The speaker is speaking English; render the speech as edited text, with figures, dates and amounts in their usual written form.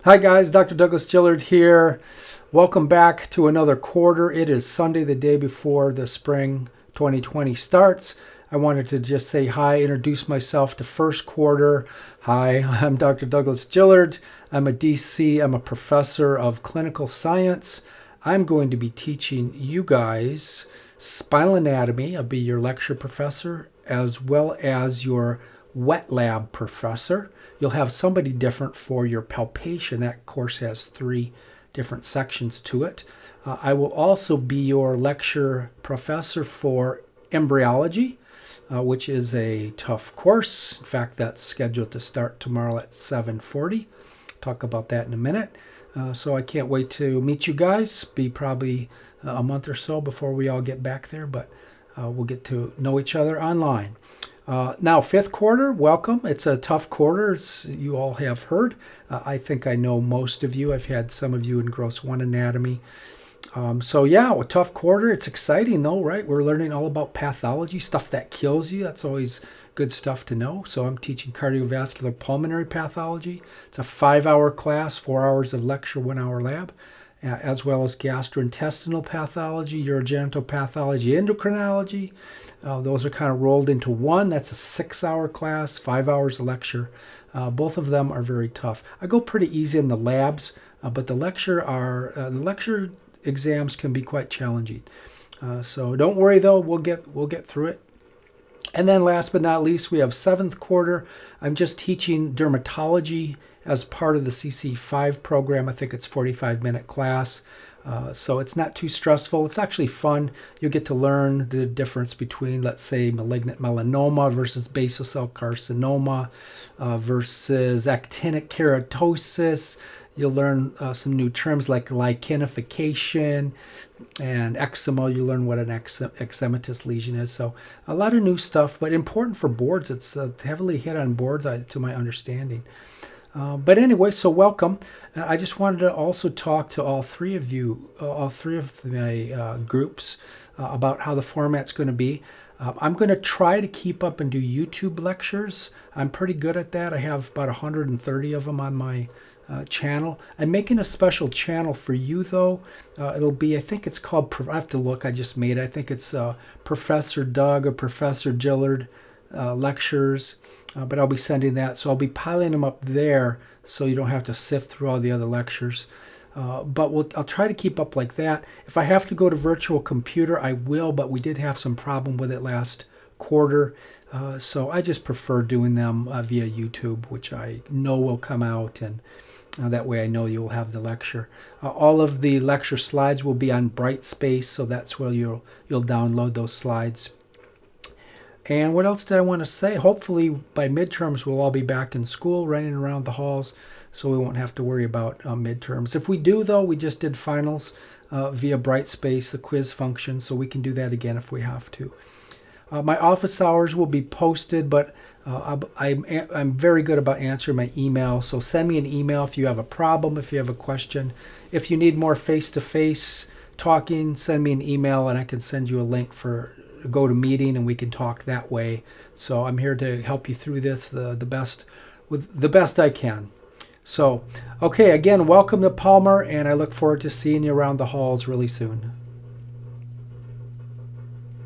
Hi guys, Dr. Douglas Gillard here. Welcome back to another quarter. It is Sunday, the day before the spring 2020 starts. I wanted to just say hi, introduce myself to first quarter. Hi, I'm Dr. Douglas Gillard. I'm a DC. I'm a professor of clinical science. I'm going to be teaching you guys spinal anatomy. I'll be your lecture professor as well as your wet lab professor. You'll have somebody different for your palpation. That course has 3 different sections to it. I will also be your lecture professor for embryology, which is a tough course. In fact, that's scheduled to start tomorrow at 7:40. Talk about that in a minute. So I can't wait to meet you guys. Be probably a month or so before we all get back there, but we'll get to know each other online. Now, fifth quarter, welcome. It's a tough quarter, as you all have heard. I think I know most of you. I've had some of you in Gross 1 Anatomy. So yeah, a tough quarter. It's exciting though, right? We're learning all about pathology, stuff that kills you. That's always good stuff to know. So I'm teaching cardiovascular pulmonary pathology. It's a 5-hour class, 4 hours of lecture, 1 hour lab, as well as gastrointestinal pathology, urogenital pathology, endocrinology. Those are kind of rolled into one. That's a 6-hour class, 5 hours of lecture. Both of them are very tough. I go pretty easy in the labs, but the lecture exams can be quite challenging. So don't worry though, we'll get through it. And then last but not least, we have 7th quarter. I'm just teaching dermatology as part of the CC5 program. I think it's 45-minute class. So it's not too stressful. It's actually fun. You'll get to learn the difference between, let's say, malignant melanoma versus basal cell carcinoma versus actinic keratosis. You'll learn some new terms like lichenification and eczema. You learn what an eczematous lesion is. So a lot of new stuff, but important for boards. It's heavily hit on boards, to my understanding. But anyway, so welcome. I just wanted to also talk to all 3 of you, all 3 of my groups, about how the format's going to be. I'm going to try to keep up and do YouTube lectures. I'm pretty good at that. I have about 130 of them on my channel. I'm making a special channel for you though. It'll be, I think it's called, I have to look, I just made it. I think it's Professor Doug or Professor Gillard lectures, but I'll be sending that. So I'll be piling them up there so you don't have to sift through all the other lectures. But I'll try to keep up like that. If I have to go to virtual computer, I will, but we did have some problem with it last quarter. So I just prefer doing them via YouTube, which I know will come out, and that way I know you'll have the lecture. All of the lecture slides will be on Brightspace, so that's where you'll download those slides. And what else did I want to say? Hopefully by midterms we'll all be back in school running around the halls, so we won't have to worry about midterms. If we do though, we just did finals via Brightspace, the quiz function, so we can do that again if we have to. My office hours will be posted, but I'm very good about answering my email, so send me an email if you have a problem, if you have a question. If you need more face-to-face talking, send me an email and I can send you a link for GoToMeeting and we can talk that way. So I'm here to help you through this the best I can. So, okay, again, welcome to Palmer, and I look forward to seeing you around the halls really soon.